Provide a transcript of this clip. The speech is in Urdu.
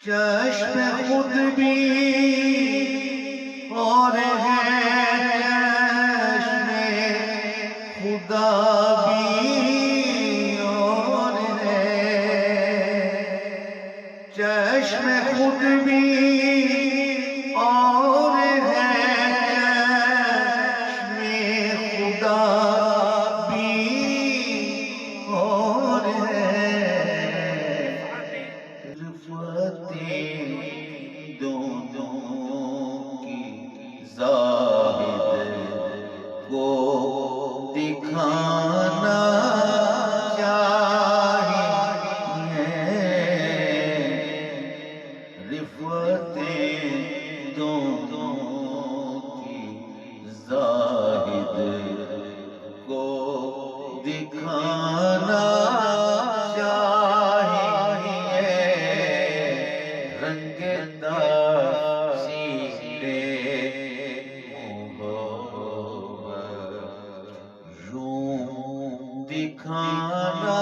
چشم خود بھی اور ہے چشم خدا بھی اور ہے، چشم خود بھی اور ہے چشم خدا بھی اور ہے، رفعتیں دونوں کی زاہد کو دکھانا چاہیے، رفعتیں دونوں کی زاہد کو دکھانا چاہیے، رنگ تاثیرے محبت یوں دکھانا